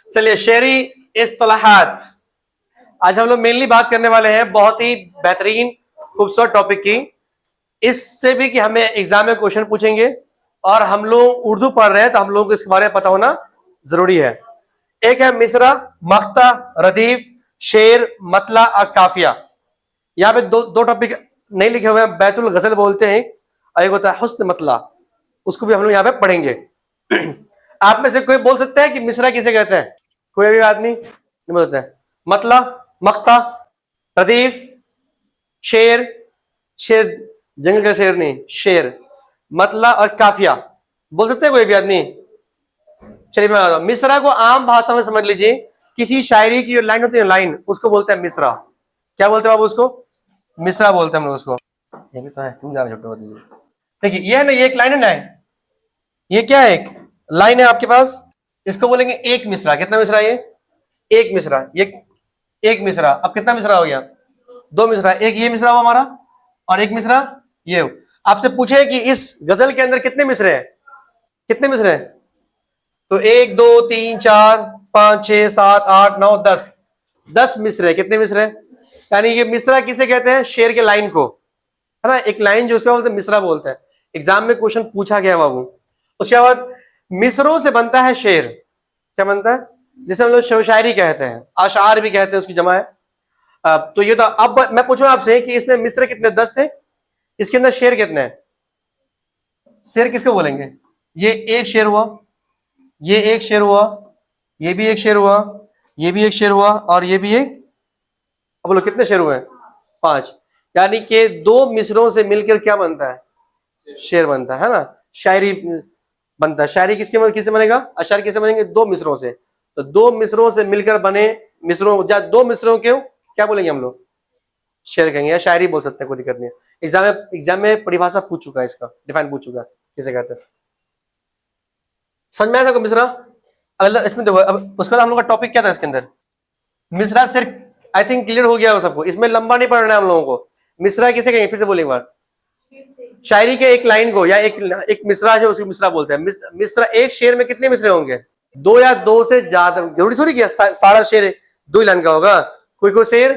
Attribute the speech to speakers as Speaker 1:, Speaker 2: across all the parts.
Speaker 1: चलिए, शेरी इस्तिलाहात। आज हम लोग मेनली बात करने वाले हैं बहुत ही बेहतरीन खूबसूरत टॉपिक की। इससे भी कि हमें एग्जाम में क्वेश्चन पूछेंगे और हम लोग उर्दू पढ़ रहे हैं तो हम लोगों को इसके बारे में पता होना जरूरी है। एक है मिसरा, मख्ता, रदीफ, शेर, मतला और काफिया। यहाँ पे दो टॉपिक नहीं लिखे हुए हैं। बैतुल गजल बोलते हैं और एक होता है हुस्न मतला, उसको भी हम लोग यहाँ पे पढ़ेंगे। आप में से कोई बोल सकता है कि मिसरा किसे कहते हैं? कोई भी आदमी नहीं बोल सकता है। मतला, मख्ता, रदीफ, शेर, शेर जंगल का शेर नहीं, शेर, मतला और काफिया बोल सकते हैं कोई भी आदमी? चलिए मैं बताता हूं। मिसरा को आम भाषा में समझ लीजिए, किसी शायरी की जो लाइन होती है लाइन, उसको बोलते हैं मिसरा। क्या बोलते हैं आप उसको? मिसरा बोलते हैं हम लोग उसको। ये भी तो है, तुम ज्यादा छोटे होते हो। देखिए ये है ना, ये एक लाइन है ना, ये क्या है? एक लाइन है आपके पास, इसको बोलेंगे एक मिसरा। कितना मिसरा? ये एक मिसरा। ये एक मिसरा। अब कितना मिसरा हो गया? दो मिसरा। एक ये मिसरा हुआ हमारा और एक मिसरा ये। आपसे पूछे कि इस गजल के अंदर कितने मिसरे हैं? कितने मिसरे हैं? तो 1 2 3 4 5 6 7 8 9 10, 10 मिसरे। कितने मिसरे? यानी ये मिसरा किसे कहते हैं? शेर के लाइन को, है ना। एक लाइन जो उसको बोलते हैं मिसरा बोलते हैं। एग्जाम में क्वेश्चन पूछा गया बाबू। उसके बाद मिसरों से बनता है शेर। क्या बनता है? जिसे हम लोग शायरी कहते हैं, अशार भी कहते हैं, उसकी जमा है। तो ये तो अब मैं पूछूं आपसे कि इसमें मिसरे कितने? 10 थे। इसके अंदर शेर कितने हैं? शेर किसको बोलेंगे? ये एक शेर हुआ, ये एक शेर हुआ, ये भी एक शेर हुआ, ये भी एक शेर हुआ और ये भी एक। अब बोलो कितने शेर हुए हैं? 5। यानी कि 2 मिसरों से मिलकर क्या बनता है? शेर बनता है ना। शायरी बनता है। शायरी किससे बनेगा? अशार किससे बनेंगे? 2 मिसरों से। तो 2 मिसरों से मिलकर बने मिसरों, 2 मिसरों के क्या बोलेंगे हम लोग? शेर कहेंगे या शायरी बोल सकते हैं, कोई दिक्कत नहीं है। एग्जाम में परिभाषा पूछ चुका है, इसका डिफाइन पूछ चुका है किसे कहते हैं। समझ में आया सबको मिसरा? अगर इसमें देखो, अब उसके बाद हम लोग का टॉपिक क्या था इसके अंदर? मिसरा सिर्फ आई थिंक क्लियर हो गया हो सबको। इसमें लंबा नहीं पढ़ना है हम लोगों को। मिसरा किसे कहेंगे? फिर से बोले एक बार। शायरी के एक लाइन को या एक मिसरा जो उसको मिसरा बोलते हैं। मिसरा, एक शेर में कितने मिसरे होंगे? 2 या 2 से ज्यादा। जरूरी थोड़ी कि सारा शेर 2 लाइन का होगा। कोई कोई शेर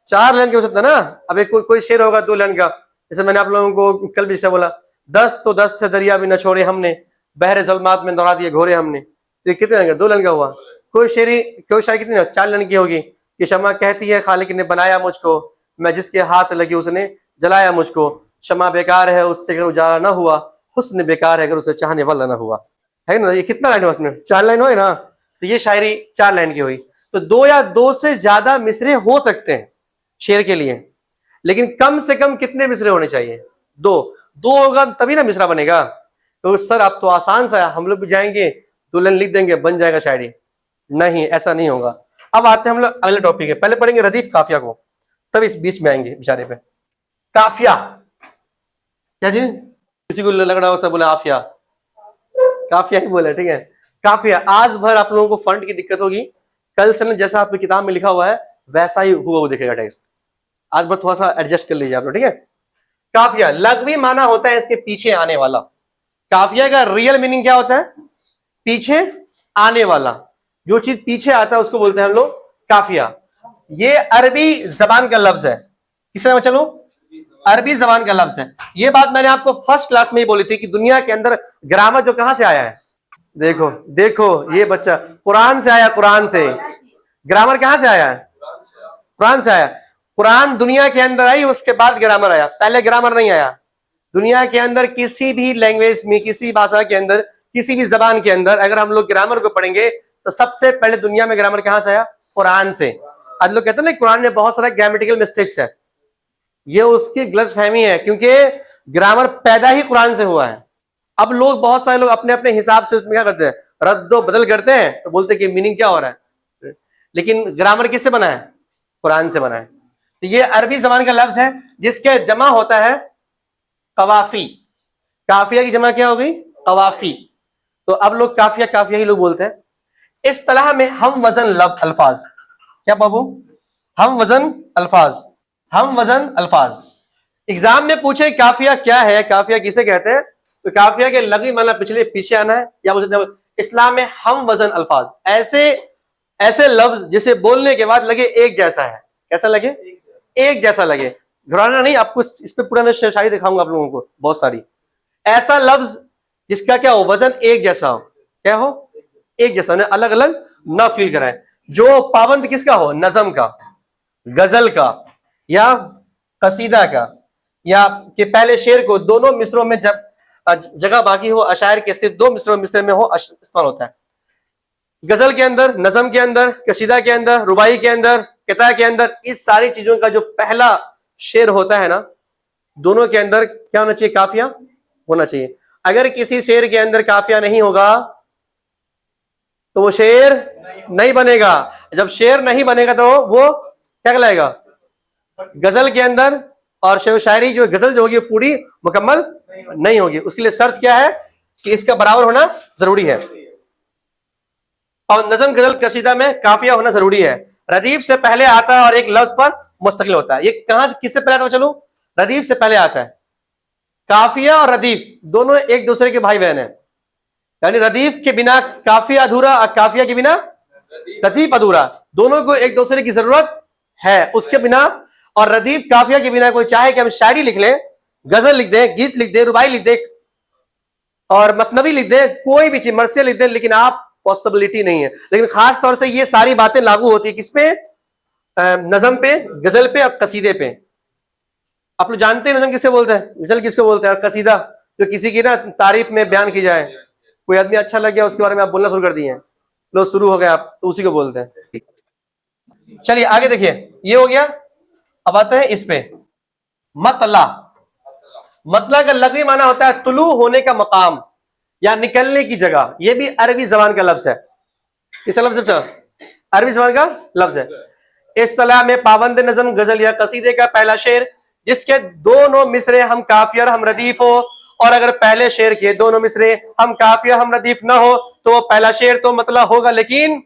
Speaker 1: 4 लाइन का हो सकता है ना। अब एक कोई शेर होगा 2 लाइन का। जैसे मैंने आप लोगों को कल भी बोला, 10 तो 10 थे दरिया भी न छोड़े हमने, बहरे ज़ुल्मात में दौड़ा दिए घोरे हमने। तो ये कितने लाइन का? 2 लाइन का हुआ। कोई शायरी कितनी? 4 लाइन की होगी कि शमा कहती है खालिक ने बनाया मुझको, मैं जिसके हाथ लगी उसने जलाया मुझको। शमा बेकार है उससे अगर उजाला ना हुआ, हुस्न बेकार है अगर उसे चाहने वाला ना हुआ। है ना। ये कितना लाइन हुआ उसमें? 4 लाइन हुई ना। तो ये शायरी 4 लाइन की हुई। तो 2 या 2 से ज्यादा मिसरे हो सकते हैं शेर के लिए, लेकिन कम से कम कितने मिसरे होने चाहिए? 2। 2 होगा तभी ना मिसरा बनेगा। तो सर आप तो आसान सा है, हम लोग भी जाएंगे 2 लाइन लिख देंगे बन जाएगा शायरी। नहीं, ऐसा नहीं होगा। अब आते हैं हम लोग अगले टॉपिक है। पहले पढ़ेंगे रदीफ काफिया को, तब इस बीच में आएंगे बेचारे पे। काफिया क्या जी? किसी को लग रहा हो सब बोले आफिया, काफिया ही बोले, ठीक है। काफिया। आज भर आप लोगों को फंड की दिक्कत होगी। कल से जैसा आपकी किताब में लिखा हुआ है वैसा ही हुआ वो दिखेगा टेक्स्ट। आज भर थोड़ा सा एडजस्ट कर लीजिए आप लोग, ठीक है। काफिया लग़वी माना होता है इसके पीछे आने वाला। काफिया का रियल मीनिंग क्या होता है? पीछे आने वाला। जो चीज पीछे आता है उसको बोलते हैं हम लोग काफिया। ये अरबी जबान का लफ्ज है। किससे मैं चलूं? अरबी जबान का लफ्ज है। ये बात मैंने आपको फर्स्ट क्लास में ही बोली थी कि दुनिया के अंदर ग्रामर जो कहां से आया है। देखो देखो ये बच्चा, कुरान से आया। कुरान से ग्रामर कहां से आया है? कुरान से आया। कुरान दुनिया के अंदर आई, उसके बाद ग्रामर आया, पहले ग्रामर नहीं आया। दुनिया के अंदर किसी भी लैंग्वेज में, किसी भाषा के अंदर, किसी भी जबान के अंदर अगर हम लोग ग्रामर को पढ़ेंगे तो सबसे पहले दुनिया में ग्रामर कहां से आया? कुरान से। आज लोग कहते हैं ना कुरान में बहुत सारा ग्रामेटिकल मिस्टेक्स है। ये उसकी गलतफहमी है, क्योंकि ग्रामर पैदा ही कुरान से हुआ है। अब लोग, बहुत सारे लोग अपने अपने हिसाब से उसमें क्या करते हैं? रद्दो बदल करते हैं, तो बोलते हैं कि मीनिंग क्या हो रहा है। लेकिन ग्रामर किससे बना है? कुरान से बना है। तो ये अरबी जबान का लफ्ज है जिसके जमा होता है कवाफी। काफिया की जमा क्या होगी? कवाफी। तो अब लोग काफिया काफिया ही लोग बोलते हैं। इस तरह में हम वजन अल्फाज। क्या बाबू? हम वजन अल्फाज। हम वजन अल्फाज। एग्जाम में पूछे काफिया क्या है, काफिया किसे कहते हैं, तो काफिया के लगी माना पिछले पीछे आना है, या बोलते इस्लाम में हम वजन अल्फाज। ऐसे ऐसे लफ्ज जिसे बोलने के बाद लगे एक जैसा है। कैसा लगे? एक जैसा लगे। घबराना नहीं, आपको इस पे पूरा मैं शायरी दिखाऊंगा आप लोगों को बहुत सारी। ऐसा लफ्ज जिसका क्या हो, वजन एक जैसा हो। क्या हो? एक जैसा, अलग अलग ना फील कराए। जो पाबंद किसका हो, नजम का, गजल का या कसीदा का, या कि पहले शेर को दोनों मिसरों में जब जगह बाकी हो, अशायर के सिर्फ दो मिसरों में हो इस्तेमाल होता है। गजल के अंदर, नजम के अंदर, कसीदा के अंदर, रुबाई के अंदर, किताब के अंदर, इस सारी चीजों का जो पहला शेर होता है ना, दोनों के अंदर क्या होना चाहिए, काफिया होना चाहिए। अगर किसी शेर के अंदर काफिया नहीं होगा तो वो शेर नहीं बनेगा। जब शेर नहीं बनेगा तो वो क्या कहलाएगा, गजल के अंदर और शेर शायरी जो गजल जो होगी पूरी मुकम्मल नहीं होगी। उसके लिए शर्त क्या है कि इसका बराबर होना जरूरी है। और नजम गजल कसीदा में काफिया होना जरूरी है। रदीफ से पहले आता है और एक लफ्ज पर मुस्तकिल होता है। ये कहां से किससे पहले आता है? चलो, रदीफ से पहले आता है। काफिया और रदीफ दोनों एक दूसरे के भाई बहन है। यानी रदीफ के बिना काफिया अधूरा और काफिया के बिना रदीफ अधूरा। दोनों को एक दूसरे की जरूरत है उसके बिना। और रदीफ काफिया के बिना, कोई चाहे कि हम शायरी लिख लें, गजल लिख दें, गीत लिख दें, रुबाई लिख दें और मसनवी लिख दें, कोई भी चीज मर्सिया लिख दें, लेकिन आप पॉसिबिलिटी नहीं है। लेकिन खास तौर से ये सारी बातें लागू होती है किस पे, नजम पे, गजल पे और कसीदे पे। आप लोग जानते हैं नजम किससे बोलते हैं, गजल किसको बोलते हैं, और कसीदा जो किसी की ना तारीफ में बयान की जाए। कोई आदमी अच्छा लग गया, उसके बारे में आप बोलना शुरू कर दिए, लो शुरू हो गए आप, तो उसी को बोलते हैं। चलिए आगे देखिए, ये हो गया। अब आते हैं इस पे, मतला। मतला का लग़वी माना होता है तुलू होने का मकाम या निकलने की जगह। यह भी अरबी जबान का लफ्ज है। इस लफ्ज से अरबी जबान का लफ्ज है। इस्तिलाह में पाबंद नज़म गजल या कसीदे का पहला शेर जिसके दोनों मिसरे हम काफिया और हम रदीफ हो, और अगर पहले शेर के दोनों मिसरे हम काफिया हम रदीफ ना हो तो वो पहला शेर तो मतला होगा, लेकिन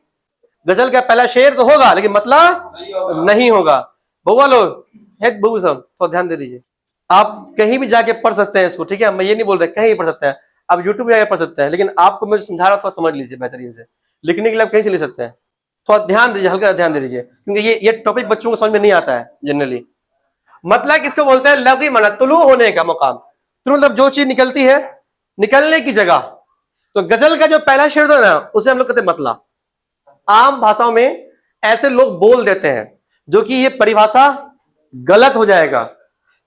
Speaker 1: गजल का पहला शेर तो होगा लेकिन मतला नहीं होगा। बउआ लोग, बबू साहब तो ध्यान दे दीजिए। आप कहीं भी जाके पढ़ सकते हैं इसको, ठीक है, मैं ये नहीं बोल रहा कहीं भी पढ़ सकते हैं, आप यूट्यूब में जाके पढ़ सकते हैं, लेकिन आपको मैं समझा रहा था, समझ लीजिए बेहतरीन से। लिखने के लिए आप कहीं से ले सकते हैं, थोड़ा ध्यान दीजिए, हल्का ध्यान दे दीजिए, क्योंकि ये टॉपिक बच्चों को समझ में नहीं आता है जनरली। मतलब किसको बोलते हैं, लग़वी माना तुलू होने का मुकाम। तो मतलब जो चीज निकलती है, निकलने की जगह। तो गजल का जो पहला शेर था ना, उसे हम लोग कहते हैं मतला। आम भाषाओं में ऐसे लोग बोल देते हैं, जो कि ये परिभाषा गलत हो जाएगा,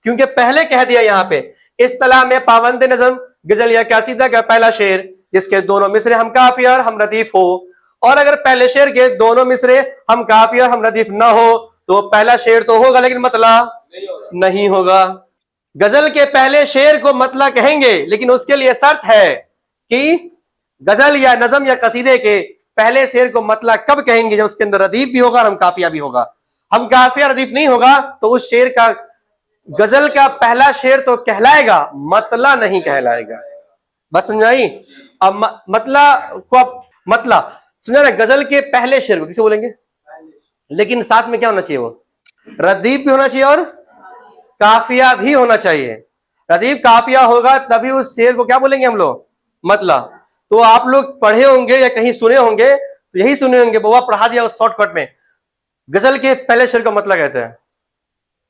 Speaker 1: क्योंकि पहले कह दिया यहां पे इस्तिलाह में पाबंद नज़म गजल या कसीदा का पहला शेर जिसके दोनों मिसरे हम काफिया और हम रदीफ हो, और अगर पहले शेर के दोनों मिसरे हम काफिया हम रदीफ ना हो तो पहला शेर तो होगा लेकिन मतला नहीं होगा। गजल के पहले शेर को मतला कहेंगे, लेकिन उसके लिए शर्त है कि गजल या नज़म या कसीदे के पहले शेर को मतला कब कहेंगे, जब उसके अंदर रदीफ भी होगा और हम काफिया भी होगा। हम काफिया रदीफ नहीं होगा तो उस शेर का, गजल का पहला शेर तो कहलाएगा, मतला नहीं कहलाएगा। बस समझाई? अब मतला को, मतला समझा ना, गजल के पहले शेर को किसे बोलेंगे, लेकिन साथ में क्या होना चाहिए, वो रदीफ भी होना चाहिए और काफिया भी होना चाहिए। रदीफ काफिया होगा तभी उस शेर को क्या बोलेंगे हम लोग, मतला। तो आप लोग पढ़े होंगे या कहीं सुने होंगे, तो यही सुने होंगे, बाबा पढ़ा दिया उस शॉर्टकट में, गजल के पहले शेर को मतला कहते हैं।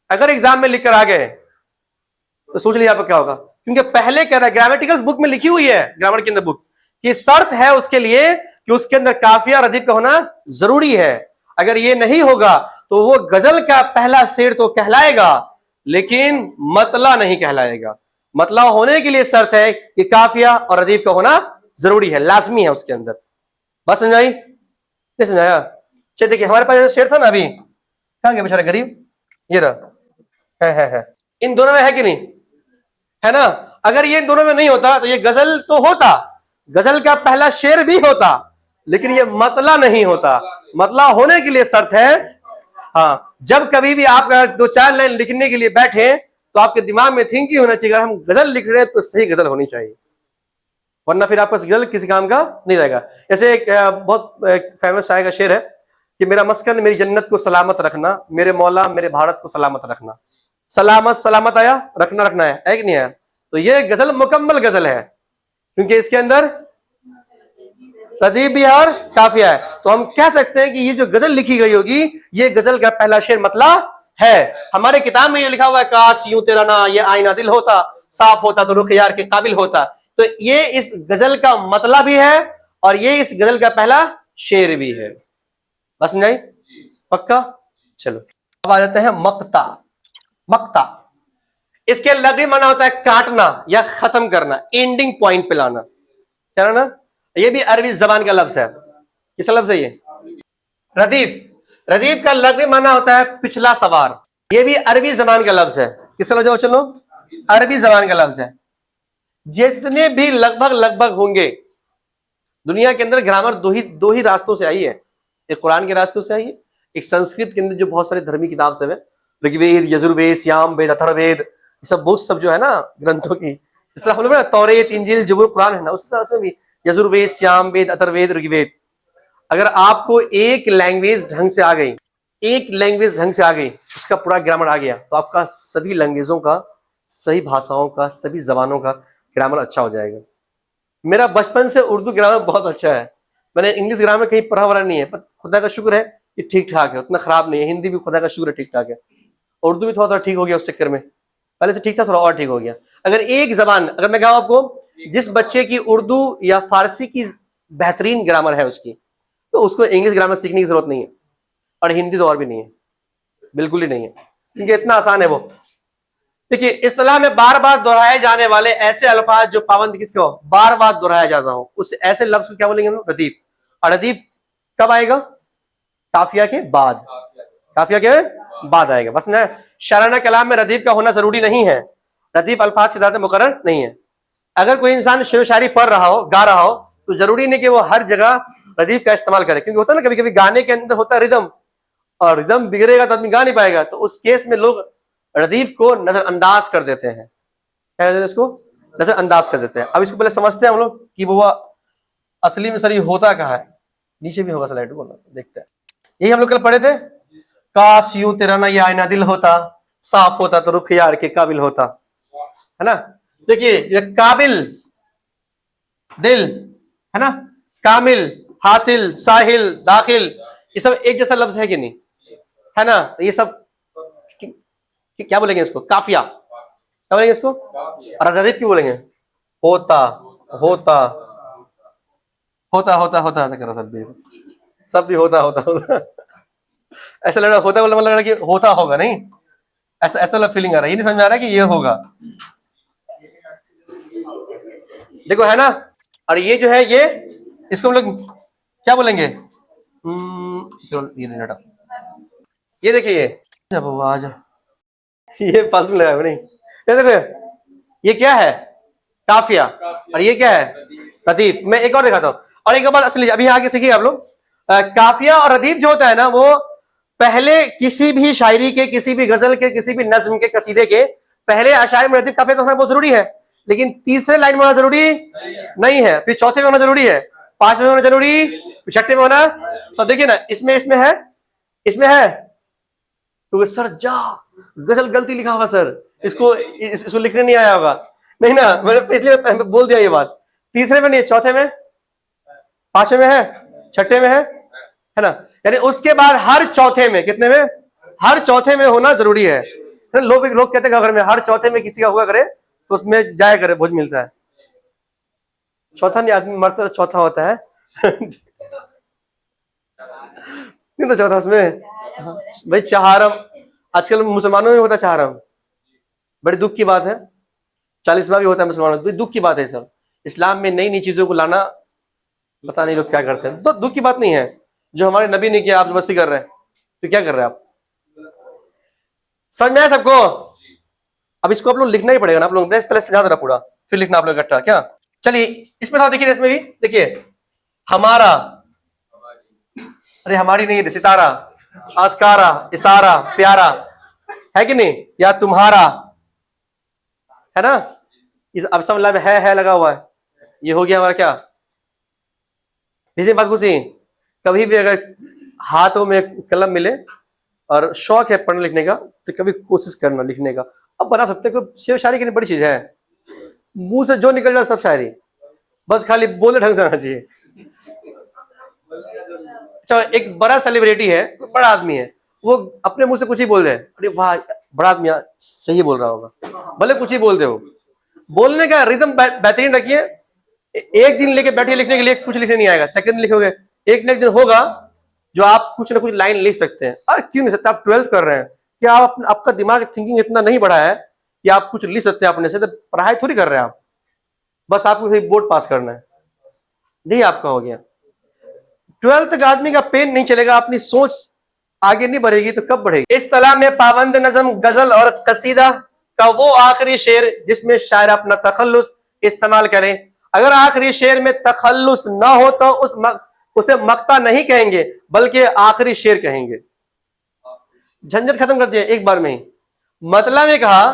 Speaker 1: अगर एग्जाम में लिख कर आ गए तो सोच लीजिए आपको क्या होगा, क्योंकि पहले कह रहा है, ग्रामेटिकल बुक में लिखी हुई है, ग्रामर के अंदर बुक की शर्त है उसके लिए कि उसके अंदर काफिया रदीफ का होना जरूरी है। अगर ये नहीं होगा तो वो गजल का पहला शेर तो कहलाएगा लेकिन मतला नहीं कहलाएगा। मतला होने के लिए शर्त है कि काफिया और रदीफ का होना जरूरी है, लाजमी है उसके अंदर। बस समझाई? नहीं समझाया? चलिए देखिए, हमारे पास शेर था ना अभी, कहां गया बेचारा गरीब, ये रहा, है। इन दोनों में है कि नहीं, है ना? अगर ये इन दोनों में नहीं होता तो ये गजल तो होता, गजल का पहला शेर भी होता, लेकिन ये मतला नहीं होता। मतला होने के लिए शर्त है, हाँ, जब कभी भी आप दो चार लाइन लिखने के लिए बैठे तो आपके दिमाग में थिंक ही होना चाहिए, अगर हम गजल लिख रहे हैं तो सही गजल होनी चाहिए, वरना फिर आपका गजल किसी काम का नहीं रहेगा। जैसे एक बहुत फेमस शायर का शेर है कि मेरा मस्कन मेरी जन्नत को सलामत रखना, मेरे मौला मेरे भारत को सलामत रखना। सलामत सलामत आया, रखना रखना है कि नहीं आया? तो ये गजल मुकम्मल गजल है, क्योंकि इसके अंदर रदीफ भी है और काफिया है। तो हम कह सकते हैं कि ये जो गजल लिखी गई होगी, ये गजल का पहला शेर मतलब है। हमारे किताब में ये लिखा हुआ है, काश यूं तेरा ना ये आईना दिल होता, साफ होता तो रुख यार के काबिल होता। तो ये इस गजल का मतलब भी है और ये इस गजल का पहला शेर भी है। बस समझाई? पक्का? चलो अब आ जाते हैं मक्ता। मक्ता इसके लगे माना होता है काटना या खत्म करना, एंडिंग पॉइंट पे लाना, क्या ना। ये भी अरबी जबान का लफ्ज है। किसका लफ्ज है ये? रदीफ। रदीफ का लगे माना होता है पिछला सवार। ये भी अरबी जबान का लफ्ज है। किसका लफ्ज है? चलो अरबी जबान का लफ्ज है। जितने भी लगभग लगभग होंगे दुनिया के अंदर, ग्रामर दो ही रास्तों से आई है। एक कुरान के रास्तों से आई है, एक संस्कृत के अंदर जो बहुत सारी धर्मी किताब से है, ऋग्वेद, यजुर्वेद, सामवेद, अथर्ववेद, ये सब बुक्स सब जो है ना ग्रंथों की, इस तरह हम लोग ना तौरेत, इंजील, जबूर, कुरान है ना, उस तरह से भी यजुर्वेद, सामवेद, अथर्ववेद, ऋग्वेद। अगर आपको एक लैंग्वेज ढंग से आ गई, एक लैंग्वेज ढंग से आ गई, उसका पूरा ग्रामर आ गया, तो आपका सभी लैंग्वेजों का, सही भाषाओं का, सभी जबानों का ग्रामर अच्छा हो जाएगा। मेरा बचपन से उर्दू ग्रामर बहुत अच्छा है। मैंने इंग्लिश ग्रामर कहीं पढ़ा वढ़ा नहीं है, पर खुदा का शुक्र है कि ठीक ठाक है, उतना खराब नहीं है। हिंदी भी खुदा का शुक्र है ठीक ठाक है। उर्दू भी थोड़ा थोड़ा ठीक हो गया उस चक्कर में, पहले से ठीक था, थोड़ा और ठीक हो गया। अगर एक जबान, अगर मैं कहूँ आपको, जिस बच्चे की उर्दू या फारसी की बेहतरीन ग्रामर है उसकी, तो उसको इंग्लिश ग्रामर सीखने की जरूरत नहीं है, और हिंदी तो और भी नहीं है, बिल्कुल ही नहीं है, क्योंकि इतना आसान है वो। देखिए इस्तिलाह में बार बार दोहराए जाने वाले ऐसे अल्फाज जो पाबंद किसके हो, बार बार दोहराया जाता हो, उस ऐसे लफ्ज को क्या बोलेंगे हम लोग? रदीफ। और रदीफ कब आएगा? काफिया के बाद। काफिया के बाद आएगा। बस ना, शाराना कलाम में रदीफ का होना जरूरी नहीं है। रदीफ अल्फाज की दाते मुकर्रर नहीं है। अगर कोई इंसान शेर शायरी पढ़ रहा हो, गा रहा हो, तो जरूरी नहीं कि वो हर जगह रदीफ का इस्तेमाल करे, क्योंकि होता है ना कभी कभी गाने के अंदर होता है रिदम, और रिदम बिगड़ेगा तो आदमी गा नहीं पाएगा। तो उस केस में लोग रदीफ को नजरअंदाज कर देते हैं। क्या कहते हैं इसको? नजरअंदाज कर देते हैं। अब इसको पहले समझते हैं हम लोग कि वो असली में सर ये होता कहाँ है। नीचे भी होगा स्लाइड को, देखते हैं। यही हम लोग कल पढ़े थे, काश यूं तेरा ना ये आईना दिल होता, साफ होता तो रुख यार के काबिल होता, है ना। देखिए ये काबिल, दिल, है ना, कामिल, हासिल, साहिल, दाखिल, ये सब एक जैसा लफ्ज है कि नहीं, है ना। तो ये सब क्या बोलेंगे इसको? काफिया। क्या बोलेंगे इसको? और रदीफ क्यों बोलेंगे? होता होता होता होता होता करो सब भी होता होता होता ऐसा लग रहा होता, मतलब लग रहा कि होता होगा, नहीं ऐसा ऐसा फीलिंग आ रहा है, ये नहीं समझ में आ रहा है कि ये होगा। देखो है ना। और ये जो है ये, इसको हम लोग क्या बोलेंगे? चलो ये नहीं हटा, ये देखिए, जब वो आ जा, ये फालतू लगा नहीं। ये देखो ये क्या है? काफिया। और ये क्या है? रदीफ। मैं एक और दिखाता हूँ। और एक बात असली अभी आगे सीखिए आप लोग, काफिया और रदीफ जो होता है ना, वो पहले किसी भी शायरी के, किसी भी गजल के, किसी भी नज्म के, कसीदे के पहले अशायर में रदीफ काफिया तो होना बहुत जरूरी है, लेकिन तीसरे लाइन में होना जरूरी नहीं है, फिर चौथे में होना जरूरी है, पांचवें में होना जरूरी, फिर छठे में होना। तो देखिए ना, इसमें इसमें है, इसमें है तो सर जा गजल गलती लिखा होगा सर, इसको लिखने नहीं आया होगा, नहीं ना, मैंने पिछले बोल दिया ये बात। तीसरे में नहीं है, चौथे में, पांचवें में है, छठे में है ना। यानी उसके बाद हर चौथे में, कितने में? हर चौथे में होना जरूरी है। लोग कहते हैं अगर में हर चौथे में किसी का हुआ करे तो उसमें जाया करे, भोज मिलता है। चौथा नहीं, आदमी मरता तो चौथा होता है नहीं तो चौथा उसमें भाई चहारम, आजकल मुसलमानों में होता है चहारम, बड़ी दुख की बात है। 40वां भी होता है मुसलमानों में, दुख की बात है सब। इस्लाम में नई नई चीजों को लाना, पता नहीं लोग क्या करते हैं। तो दुख की बात नहीं है, जो हमारे नबी ने किया आप जबरदस्ती कर रहे हैं, तो क्या कर रहे हैं आप? समझ में आया सबको? अब इसको आप लोग लिखना ही पड़ेगा ना, आप लोग पहले समझा देना पूरा, फिर लिखना आप लोग इकट्ठा। क्या? चलिए इसमें था, देखिए इसमें भी देखिए, हमारा, अरे हमारी नहीं, सितारा, आस्कारा, इशारा, प्यारा, है कि नहीं, या तुम्हारा, है ना। इस अब सब में है लगा हुआ है, ये हो गया हमारा क्या? बात कुछ कभी भी अगर हाथों में कलम मिले और शौक है पढ़ने लिखने का, तो कभी कोशिश करना लिखने का। अब बना सकते हैं, शेर शायरी की बड़ी चीज है, मुंह से जो निकल जाए सब शायरी, बस खाली बोले ढंग से आना चाहिए। एक बड़ा सेलिब्रिटी है, कोई बड़ा आदमी है, वो अपने मुंह से कुछ ही बोल दे, अरे वाह बड़ा आदमी सही बोल रहा होगा, भले कुछ ही बोल दे, वो बोलने का रिदम बेहतरीन रखिए। एक दिन लेके बैठिए लिखने के लिए, कुछ लिखने नहीं आएगा, सेकंड लिखोगे, एक न एक दिन होगा जो आप कुछ ना कुछ लाइन लिख सकते हैं। अरे क्यों नहीं सकते, आप 12th कर रहे हैं, क्या आप आपका दिमाग थिंकिंग इतना नहीं बढ़ा है कि आप कुछ लिख सकते हैं अपने से? तो पढ़ाई थोड़ी कर रहे हैं आप, बस आपको बोर्ड पास करना है, नहीं आपका हो गया। 12th तक आदमी का पेन नहीं चलेगा, अपनी सोच आगे नहीं बढ़ेगी तो कब बढ़ेगी? इस तला में पाबंद नज़म गजल और कसीदा का वो आखिरी शेर जिसमें शायर अपना तखल्लुस इस्तेमाल करें। अगर आखिरी शेर में तखल्लुस ना हो तो उसे मक्ता नहीं कहेंगे बल्कि आखिरी शेर कहेंगे। झंझट खत्म कर दिया एक बार में ही। मतला में कहा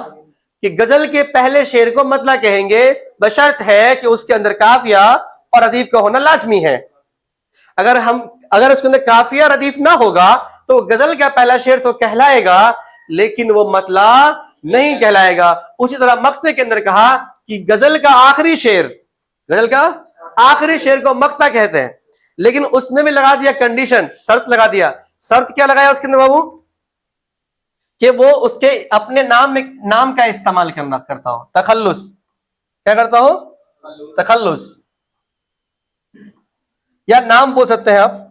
Speaker 1: कि गजल के पहले शेर को मतला कहेंगे, बशर्त है कि उसके अंदर काफिया और रदीफ का होना लाजमी है। अगर उसके अंदर काफिया रदीफ ना होगा तो गजल का पहला शेर तो कहलाएगा लेकिन वो मतला नहीं कहलाएगा। उसी तरह मक्ते के अंदर कहा कि गजल का आखिरी शेर को मक्ता कहते हैं, लेकिन उसने भी लगा दिया कंडीशन, शर्त लगा दिया। शर्त क्या लगाया उसके अंदर बाबू? कि वो उसके अपने नाम का इस्तेमाल करता हो, तखल्लुस। क्या करता हो? तखल्लुस, या नाम बोल सकते हैं आप,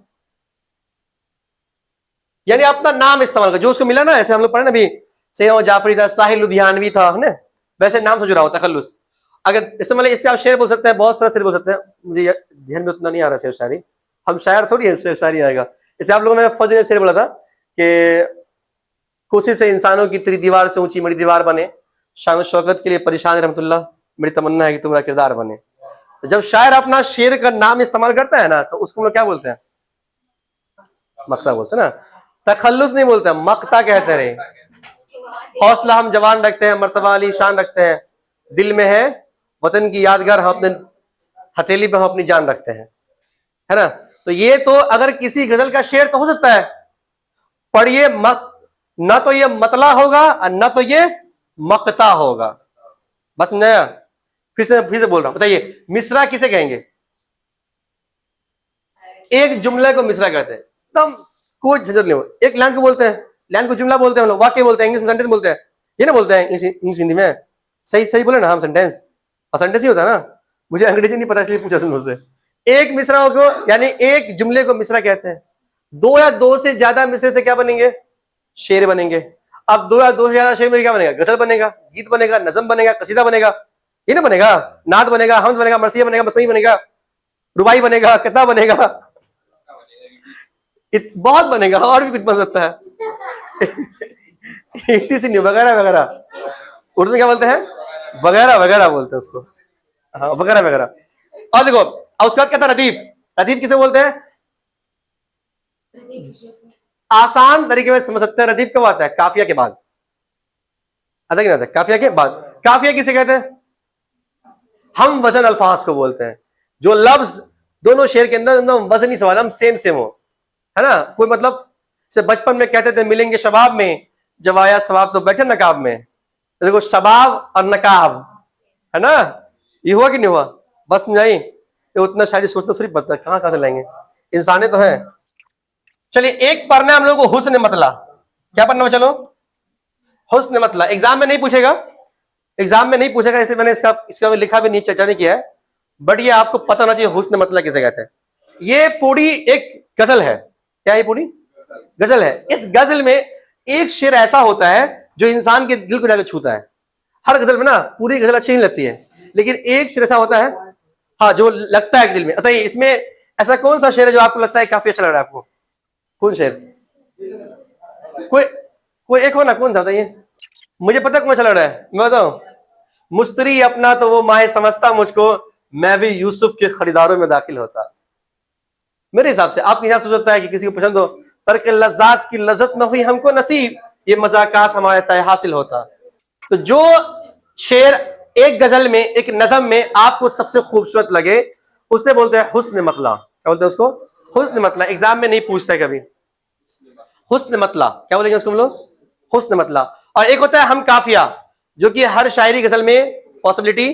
Speaker 1: यानी अपना नाम इस्तेमाल कर, जो उसको मिला ना, ऐसे हम लोग पढ़े ना अभी, से जाफरी था, साहिल लुधियानवी था ना, वैसे नाम से जुड़ा हो तखल्लुस। अगर इससे मतलब इसके आप शेर बोल सकते हैं, बहुत सारा शेर बोल सकते हैं, मुझे ध्यान में उतना नहीं आ रहा शेर शायरी, हम शायर थोड़ी है, शेर शायरी आएगा। जैसे आप लोगों ने फौजी ने शेर बोला था कि कोशिश है इंसानों की तेरी दीवार से ऊंची मेरी दीवार बने, शान शौकत के लिए परेशान रहमतुल्लाह, मेरी तमन्ना है कि तुम्हारा किरदार बने। तो जब शायर अपना शेर का नाम इस्तेमाल करता है ना, तो उसको हम लोग क्या बोलते हैं? मक्ता बोलते हैं ना, तखल्लुस नहीं बोलते हैं, मक्ता कहते रहे। हौसला हम जवान रखते हैं, मर्तबा अली शान रखते हैं, दिल में है वतन की यादगार, हम अपने हथेली पे हम अपनी जान रखते हैं, है ना। तो ये तो अगर किसी गजल का शेर तो हो सकता है, पर ये ना तो ये मतला होगा और ना तो ये मक्ता होगा। बस नया फिर से बोल रहा हूं, बताइए मिसरा किसे कहेंगे? एक जुमले को मिसरा कहते हैं, एकदम कोई झंझट नहीं हो। एक लाइन को बोलते हैं, लाइन को जुमला बोलते हैं हम लोग, वाक्य बोलते हैं, इंग्लिश में सेंटेंस बोलते हैं, ये ना बोलते हैं इंग्लिश हिंदी में, सही सही बोले ना हम, सेंटेंस, और सेंटेंस ही होता है ना। मुझे अंग्रेजी नहीं पता इसलिए पूछा तुम मुझसे। एक मिसरा को यानी एक जुमले को मिसरा कहते हैं। दो या दो से ज्यादा मिसरे से क्या बनेंगे? शेर बनेंगे। अब दो या दो से ज्यादा शेर में क्या बनेगा? गजल बनेगा, गीत बनेगा, नज़म बनेगा, कसीदा बनेगा, ये ना बनेगा, नात बनेगा, हमद बनेगा, मरसिया बनेगा, मसनी बनेगा, रुबाई बनेगा, किताब बनेगा, बहुत बनेगा, और भी कुछ बन सकता है। वगैरह वगैरह, उर्दू में क्या बोलते हैं? वगैरह वगैरह बोलते हैं उसको, हाँ वगैरह वगैरह। और देखो उसके बाद क्या था? रदीफ। रदीफ किसे बोलते हैं? आसान तरीके में समझ सकते हैं, रदीफ कब आता है? काफिया के बाद आता कि नहीं आता? काफिया के बाद। काफिया किसे कहते हैं? हम वजन अल्फाज को बोलते हैं, जो लफ्ज दोनों शेर के अंदर वजनी सवाल हम सेम हो, है ना। कोई मतलब से बचपन में कहते थे मिलेंगे शबाब में, जब आया सवाब तो बैठे नकाब में। तो देखो शबाब और नकाब, है ना, ये हुआ कि नहीं हुआ? बस नहीं, ये उतना शायरी सोचना थोड़ी पड़ता है, कहां से लाएंगे, इंसाने तो हैं। चलिए एक पढ़ना है हम लोग को, हुस्न मतला। क्या पढ़ना है? चलो हुस्न मतला। एग्जाम में नहीं पूछेगा, एग्जाम में नहीं पूछेगा, इसलिए मैंने इसका लिखा भी नहीं, चर्चा नहीं किया है, बट ये आपको पता होना चाहिए हुस्न मतला किसे कहते हैं। ये पूरी एक गजल है। क्या ये पूरी गजल है? इस गजल में एक शेर ऐसा होता है जो इंसान के दिल को जाकर छूता है। हर गजल में ना पूरी गजल अच्छी नहीं लगती है, लेकिन एक शेर ऐसा होता है, हाँ, जो लगता है दिल में। बताइए इसमें ऐसा कौन सा शेर है जो आपको लगता है काफी अच्छा लग रहा है आपको? कौन शेर? कोई एक हो ना, कौन सा बताइए? मुझे पता कौन अच्छा लग रहा है, मैं बताऊं? मुस्तरी अपना तो वो माहे समझता मुझको, मैं भी यूसुफ के खरीदारों में दाखिल होता। मेरे हिसाब से, आपके हिसाब से हो सकता है कि किसी को पसंद हो, तर्क लज्जात की लज्जत न हुई हमको नसीब, ये मजाकास हमारे तय हासिल होता। तो जो शेर एक गजल में, एक नज़म में आपको सबसे खूबसूरत लगे, उसने बोलते हैं हुस्न मतला। क्या बोलते हैं उसको? हुस्न मतला। एग्जाम में नहीं पूछता कभी, हुस्न मतला क्या बोलेंगे उसको हम लोग? हुस्न मतला। और एक होता है हम काफिया, जो कि हर शायरी गजल में पॉसिबिलिटी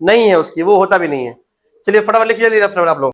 Speaker 1: नहीं है उसकी, वो होता भी नहीं है। चलिए फटाफट लिखिए आप लोग।